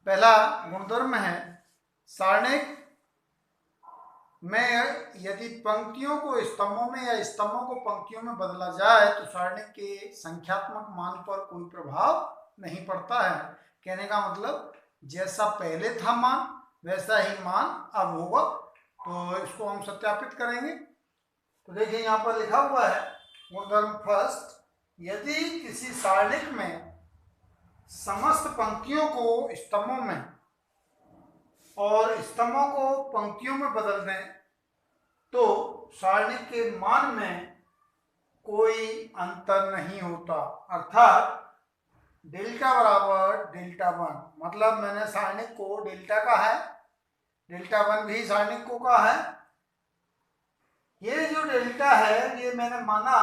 पहला गुणधर्म है सारणिक में यदि पंक्तियों को स्तंभों में या स्तंभों को पंक्तियों में बदला जाए तो सारणिक के संख्यात्मक मान पर कोई प्रभाव नहीं पड़ता है। कहने का मतलब जैसा पहले था मान वैसा ही मान अब होगा। तो इसको हम सत्यापित करेंगे। तो देखिए यहाँ पर लिखा हुआ है गुणधर्म फर्स्ट, यदि किसी सारणिक में समस्त पंक्तियों को स्तंभों में और स्तंभों को पंक्तियों में बदल दें तो सारणिक के मान में कोई अंतर नहीं होता, अर्थात डेल्टा बराबर डेल्टा वन। मतलब मैंने सारणिक को डेल्टा का है, डेल्टा वन भी सारणिक को का है। ये जो डेल्टा है ये मैंने माना,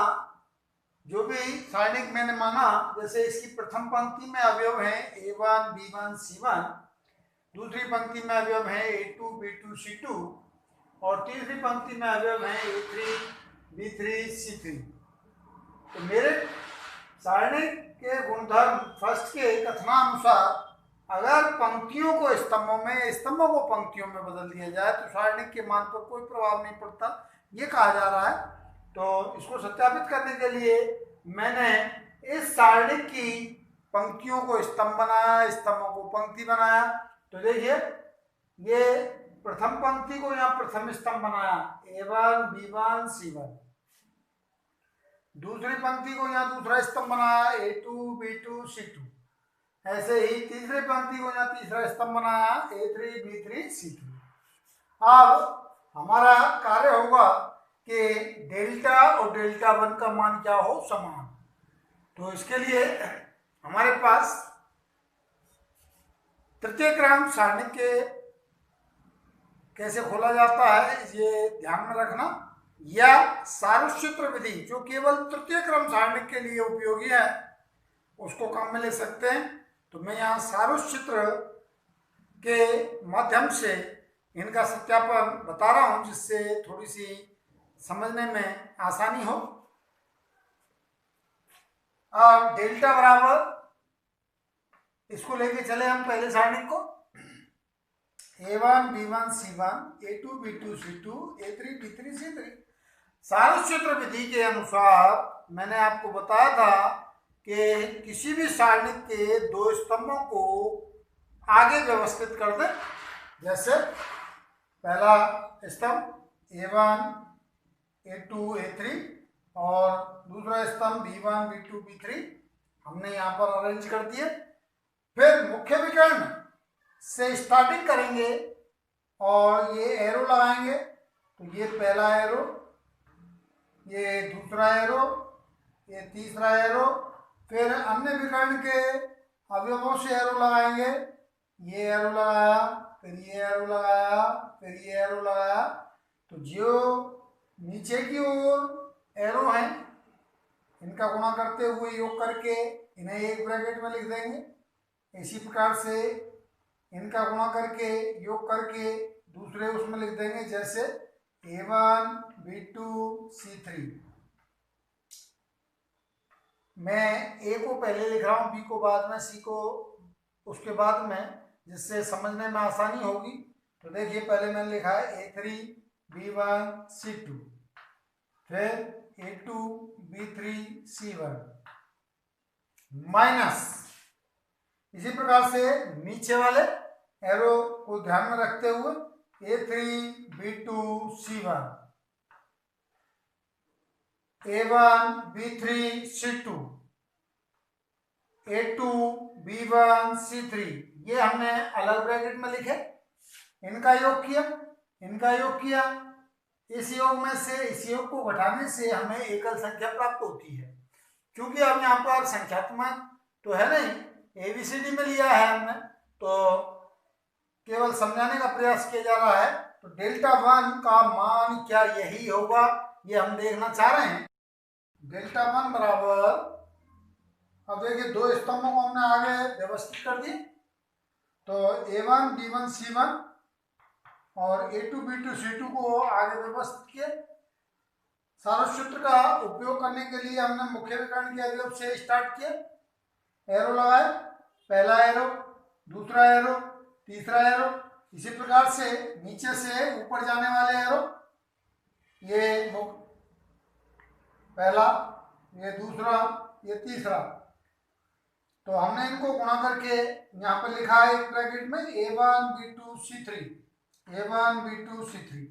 जो भी सारणिक मैंने माना, जैसे इसकी प्रथम पंक्ति में अवयव है A1 B1 C1, दूसरी पंक्ति में अवयव है A2 B2 C2 और तीसरी पंक्ति में अवयव है A3 B3 C3। तो मेरे सारणिक के गुणधर्म फर्स्ट के कथनानुसार अगर पंक्तियों को स्तंभों में, स्तंभों को पंक्तियों में बदल दिया जाए तो सारणिक के मान पर कोई प्रभाव नहीं पड़ता, ये कहा जा रहा है। तो इसको सत्यापित करने के लिए मैंने इस सारणिक की पंक्तियों को स्तंभ बनाया, स्तंभों को पंक्ति बनाया। तो देखिए ये प्रथम पंक्ति को यहाँ प्रथम स्तंभ बनाया A1 B1 C1, दूसरी पंक्ति को यहाँ दूसरा स्तंभ बनाया A2 B2 C2, ऐसे ही तीसरी पंक्ति को यहाँ तीसरा स्तंभ बनाया A3 B3 C3। अब हमारा कार्य होगा कि डेल्टा और डेल्टा वन का मान क्या हो, समान। तो इसके लिए हमारे पास तृतीय क्रम सारणिक के कैसे खोला जाता है ये ध्यान में रखना, या सारुचित्र विधि जो केवल तृतीय क्रम सारणिक के लिए उपयोगी है उसको काम में ले सकते हैं। तो मैं यहाँ सारुचित्र के माध्यम से इनका सत्यापन बता रहा हूँ जिससे थोड़ी सी समझने में आसानी हो। अब डेल्टा बराबर, इसको लेके चले हम पहले सारणिक को, A1 B1 C1 A2 B2 C2 A3 B3 C3। सारुचित्र विधि के अनुसार मैंने आपको बताया था कि किसी भी सारणिक के दो स्तंभों को आगे व्यवस्थित कर दें। जैसे पहला स्तंभ A1 A2 A3 और दूसरा स्तंभ B1 B2 B3 हमने यहाँ पर अरेंज कर दिए। फिर मुख्य विकर्ण से स्टार्टिंग करेंगे और ये एरो लगाएंगे। तो ये पहला एरो, ये दूसरा एरो, ये तीसरा एरो, फिर अन्य विकर्ण के अवयवों से एरो लगाएंगे। ये एरो लगाया, फिर ये एरो लगाया, फिर ये एरो लगाया। तो जो नीचे की ओर एरो हैं इनका गुणा करते हुए योग करके इन्हें एक ब्रैकेट में लिख देंगे। इसी प्रकार से इनका गुणा करके योग करके दूसरे उसमें लिख देंगे, जैसे A1 B2 C3। मैं A को पहले लिख रहा हूँ, B को बाद में, C को उसके बाद में, जिससे समझने में आसानी होगी। तो देखिए पहले मैंने लिखा है A3 B1 C2, फिर A2 B3 C1 माइनस, इसी प्रकार से नीचे वाले एरो को ध्यान में रखते हुए A3 B2 C1 A1 B3 C2 A2 B1 C3, ये हमने अलग ब्रैकेट में लिखे, इनका योग किया, इनका योग किया। इस योग में से इस योग को घटाने से हमें एकल संख्या प्राप्त होती है। क्योंकि अब यहाँ पर संख्यात्मक तो है नहीं, ABCD में लिया है हमने, तो केवल समझाने का प्रयास किया जा रहा है। तो डेल्टा वन का मान क्या यही होगा, ये हम देखना चाह रहे हैं। डेल्टा वन बराबर, अब देखिए दो स्तंभों को हमने आगे व्यवस्थित कर दिए। तो A1 B1 C1 और A2 B2 C2 को आगे व्यवस्थित किए। सारुचित्र का उपयोग करने के लिए हमने मुख्य विकर्ण के अवयव से स्टार्ट किया। एरो लगाए, पहला एरो, दूसरा एरो, तीसरा एरो। इसी प्रकार से नीचे से ऊपर जाने वाले एरो, ये पहला, ये दूसरा, ये तीसरा। तो हमने इनको गुणा करके यहाँ पर लिखा है एक ब्रैकेट में A1 B2 C3, A1 B2 C3।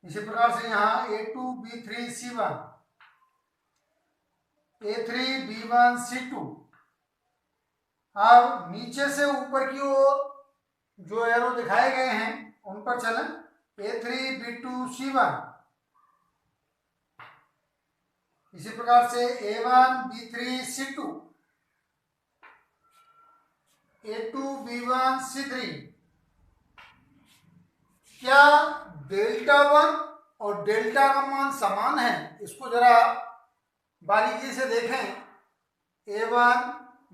इसी प्रकार से यहाँ A2 B3 C1, A3 B1 C2। अब नीचे से ऊपर की ओर जो एरो दिखाए गए हैं उन पर चलें। A3 B2 C1, इसी प्रकार से A1 B3 C2, A2 B1 C3। क्या डेल्टा 1 और डेल्टा का मान समान है? इसको जरा बारीकी से देखें। A1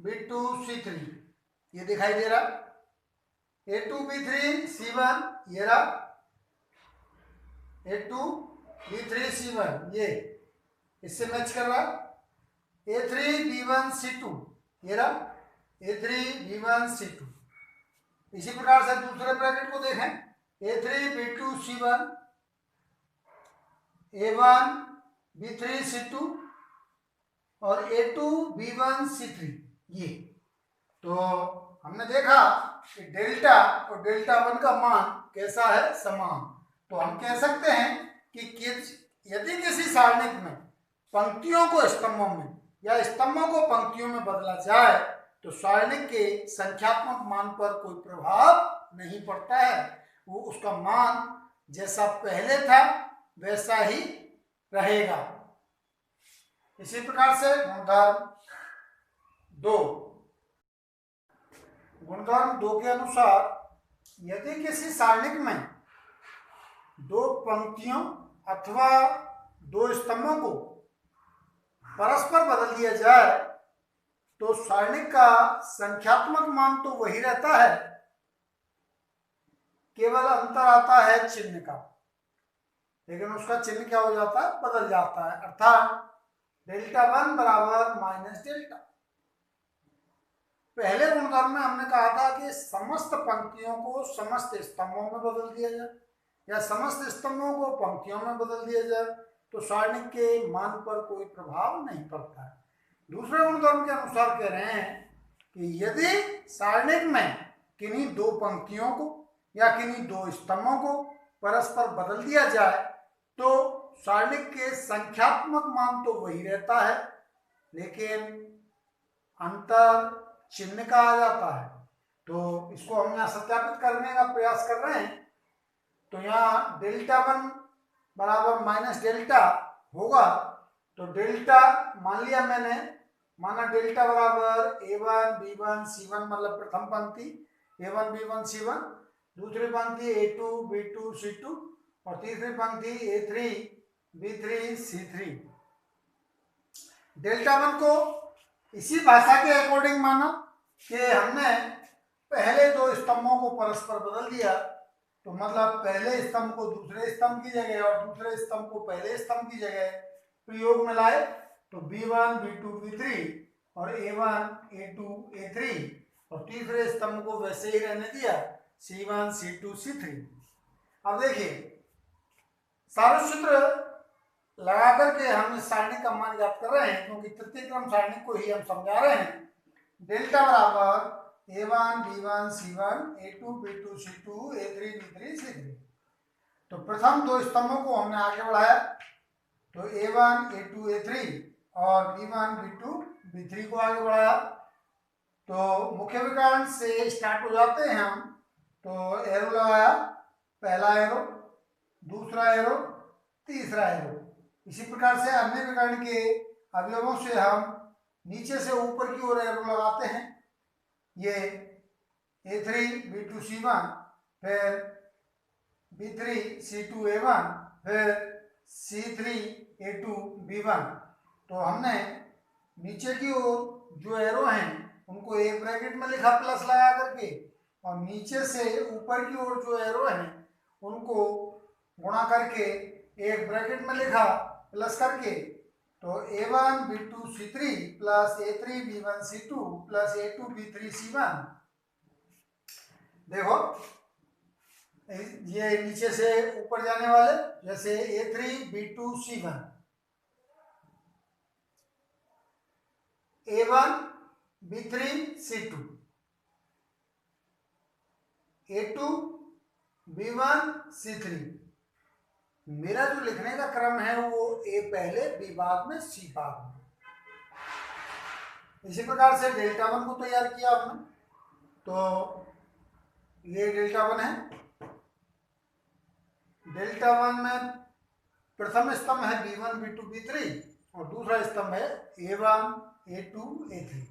B2 C3 ये दिखाई दे रहा, A2 B3 C1 ये रहा, A2 B3 C1 ये इससे मैच कर रहा। A3 B1 C2 ये रहा, A3 B1 C2। इसी प्रकार से दूसरे ब्रैकेट को देखें, A3 B2 C1, A1 B3 C2 और A2 B1 C3 ये। तो हमने देखा कि डेल्टा और डेल्टा 1 का मान कैसा है, समान। तो हम कह सकते हैं कि यदि किसी सारणिक में पंक्तियों को स्तंभों में या स्तंभों को पंक्तियों में बदला जाए तो सारणिक के संख्यात्मक मान पर कोई प्रभाव नहीं पड़ता है। वो उसका मान जैसा पहले था वैसा ही रहेगा। इसी प्रकार से गुणधर्म 2, गुणधर्म 2 के अनुसार यदि किसी सारणिक में दो पंक्तियों अथवा दो स्तंभों को परस्पर बदल दिया जाए तो सारणिक का संख्यात्मक मान तो वही रहता है, केवल अंतर आता है चिन्ह का। लेकिन उसका चिन्ह क्या हो जाता है, बदल जाता है। अर्थात डेल्टा 1 बराबर माइनस डेल्टा। पहले गुणधर्म में हमने कहा था कि समस्त पंक्तियों को समस्त स्तंभों में बदल दिया जाए या समस्त स्तंभों को पंक्तियों में बदल दिया जाए तो सारणिक के मान पर कोई प्रभाव नहीं पड़ता है। दूसरे गुणधर्म के अनुसार कह रहे हैं कि यदि सारणिक में किन्हीं दो पंक्तियों को या किन्हीं दो स्तंभों को परस्पर बदल दिया जाए तो सारणिक के संख्यात्मक मान तो वही रहता है, लेकिन अंतर चिन्ह का आ जाता है। तो इसको हम यहाँ सत्यापित करने का प्रयास कर रहे हैं। तो यहाँ डेल्टा 1 बराबर माइनस डेल्टा होगा। तो डेल्टा मान लिया मैंने, माना डेल्टा बराबर A1 B1 C1 मतलब प्रथम पंक्ति A1 B1 C1, दूसरी पंक्ति A2 B2 C2 और तीसरी पंक्ति A3 B3 C3। डेल्टा 1 को इसी भाषा के अकॉर्डिंग माना कि हमने पहले दो स्तंभों को परस्पर बदल दिया, तो मतलब पहले स्तंभ को दूसरे स्तंभ की जगह और दूसरे स्तंभ को पहले स्तंभ की जगह प्रयोग में लाए तो B1 B2 B3 और A1 A2 A3 और तीसरे स्तंभ को वैसे ही रहने दिया C1 C2 C3। अब देखिए सारूसूत्र लगा करके हम इस सारणी का मान ज्ञात कर रहे हैं क्योंकि तृतीय क्रम सारणी को ही हम समझा रहे हैं। डेल्टा बराबर A1 B1 C1 A2 B2 C2 A3 B3 C3। तो प्रथम दो स्तंभों को हमने आगे बढ़ाया तो A1 A2 A3 और B1 B2 B3 को आगे बढ़ाया। तो मुख्य विकर्ण से स्टार्ट हो जाते हैं हम। तो एरो लगाया, पहला एरो, दूसरा एरो, तीसरा एरो। इसी प्रकार से अन्य विकर्ण के अवयवों से हम नीचे से ऊपर की ओर एरो लगाते हैं। ये A3 B2 C1, फिर B3 C2 A1, फिर C3 A2 B1। तो हमने नीचे की ओर जो एरो हैं उनको एक ब्रैकेट में लिखा प्लस लगा करके, और नीचे से ऊपर की ओर जो एरो हैं उनको गुणा करके एक ब्रैकेट में लिखा प्लस करके। तो A1B2C3 plus A3B1C2 plus A2B3C1। देखो ये नीचे से ऊपर जाने वाले, जैसे A3B2C1, A1B3C2, A2B1C3। मेरा जो लिखने का क्रम है वो A पहले, B बाद में, C बाद में। इसी प्रकार से डेल्टा वन को तैयार किया आपने, तो ये डेल्टा वन है। डेल्टा वन में प्रथम स्तंभ है B1 B2 B3 और दूसरा स्तंभ है A1 A2 A3।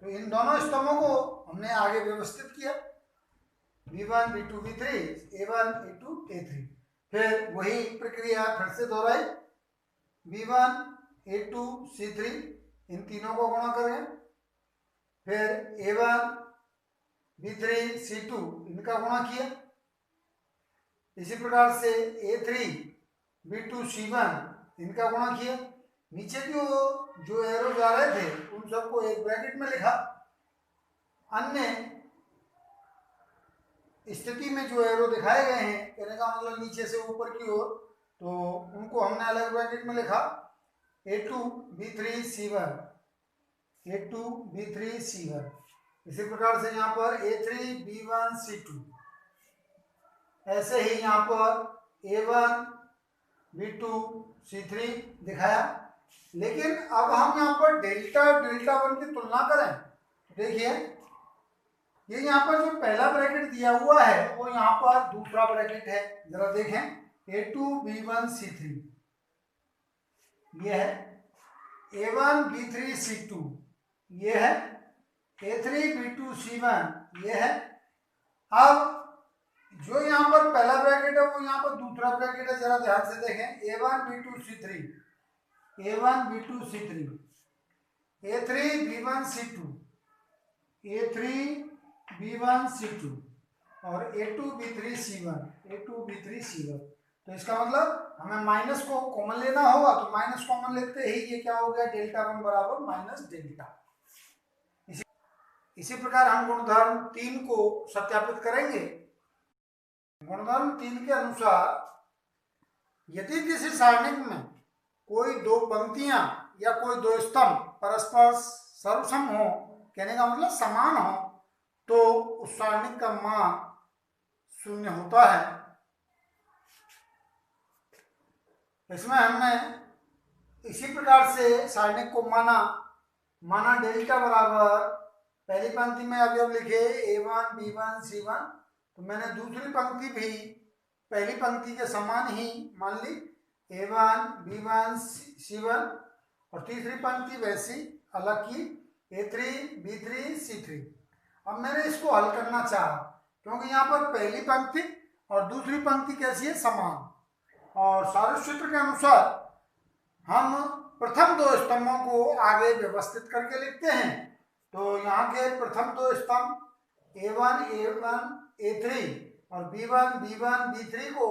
तो इन दोनों स्तंभों को हमने आगे व्यवस्थित किया, B1 B2 B3 A1 A2 A3। फिर वही प्रक्रिया फिर से दोहराई, B1 A2 C3, इन तीनों को गुणा करें, फिर A1 B3 C2 इनका गुणा किया। इसी प्रकार से A3 B2 C1 इनका गुणा किया। नीचे जो एरो जा रहे थे उन सबको एक ब्रैकेट में लिखा। अन्य स्थिति में जो एरो दिखाए गए हैं, कहने का मतलब नीचे से ऊपर की ओर, तो उनको हमने अलग ब्रैकेट में लिखा। A2B3C1, A2B3C1। इसी प्रकार से यहाँ पर A3B1C2, ऐसे ही यहाँ पर A1B2C3 दिखाया। लेकिन अब हम यहाँ पर डेल्टा वन की तुलना करें, देखिए ये यहाँ पर जो पहला ब्रैकेट दिया हुआ है वो यहाँ पर दूसरा ब्रैकेट है। जरा देखें, A2B1C3 ये है, A1B3C2 ये है, A3B2C1 ये है। अब जो यहाँ पर पहला ब्रैकेट है वो यहाँ पर दूसरा ब्रैकेट है, जरा ध्यान से देखें, A1B2C3, A1B2C3, A3B1C2, A3B1C2 और A2B3C1, A2B3C1। तो इसका मतलब हमें माइनस को कॉमन लेना होगा, तो माइनस कॉमन लेते ही ये क्या हो गया, डेल्टा वन बराबर माइनस डेल्टा। इसी प्रकार हम गुणधर्म 3 को सत्यापित करेंगे। गुणधर्म 3 के अनुसार यदि किसी सारणिक में कोई दो पंक्तियां या कोई दो स्तंभ परस्पर सर्वसम हो, कहने का मतलब समान हो, तो उस सारणिक का मान 0 होता है। इसमें हमने इसी प्रकार से सारणिक को माना डेल्टा बराबर, पहली पंक्ति में अवयव लिखे A1 B1 C1, तो मैंने दूसरी पंक्ति भी पहली पंक्ति के समान ही मान ली, A1 B1 C1, और तीसरी पंक्ति वैसी अलग की, A3 B3 C3। अब मैंने इसको हल करना चाहा, क्योंकि यहाँ पर पहली पंक्ति और दूसरी पंक्ति कैसी है, समान, और सारस्वत के अनुसार हम प्रथम दो स्तंभों को आगे व्यवस्थित करके लिखते हैं। तो यहाँ के प्रथम दो स्तंभ A1 A3 और B1 B1 B3 को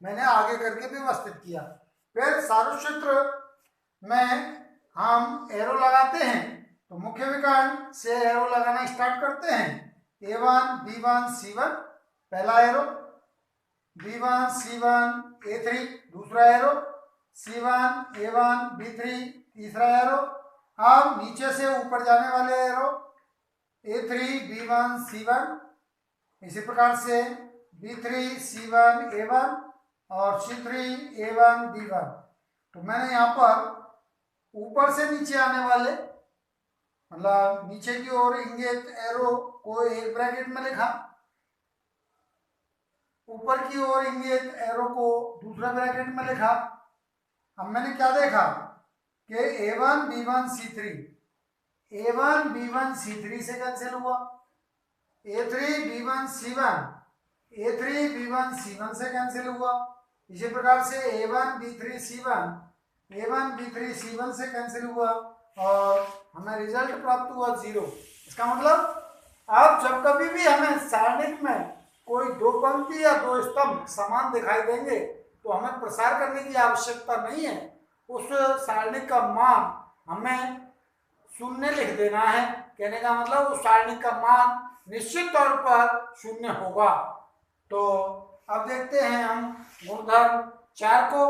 मैंने आगे करके व्यवस्थित किया। फिर सारस्वत में हम एरो लगाते हैं, तो मुख्य विकर्ण से एरो लगाना स्टार्ट करते हैं। A1 B1 C1 पहला एरो, B1 C1 A3 दूसरा एरो, C1 A1 B3 तीसरा एरो। अब नीचे से ऊपर जाने वाले एरो A3 B1 C1, इसी प्रकार से B3 C1 A1 और C3 A1 B1। तो मैंने यहाँ पर ऊपर से नीचे आने वाले, मतलब नीचे की ओर इंगित एरो को एक ब्रैकेट में लिखा, ऊपर की ओर इंगित एरो को दूसरा ब्रैकेट में लिखा। अब मैंने क्या देखा कि A1 B1 C3, A1 B1 C3 से कैंसिल हुआ, A3 B1 C1 A3 B1 C1 से कैंसिल हुआ। इसी प्रकार से A1 B3 C1 A1 B3 C1 से कैंसिल हुआ और हमें रिजल्ट प्राप्त हुआ 0। इसका मतलब अब जब कभी भी हमें सारणिक में कोई दो पंक्ति या दो स्तंभ समान दिखाई देंगे तो हमें प्रसार करने की आवश्यकता नहीं है, उस सारणिक का मान हमें शून्य लिख देना है। कहने का मतलब उस सारणिक का मान निश्चित तौर पर शून्य होगा। तो अब देखते हैं हम गुणधर्म 4 को।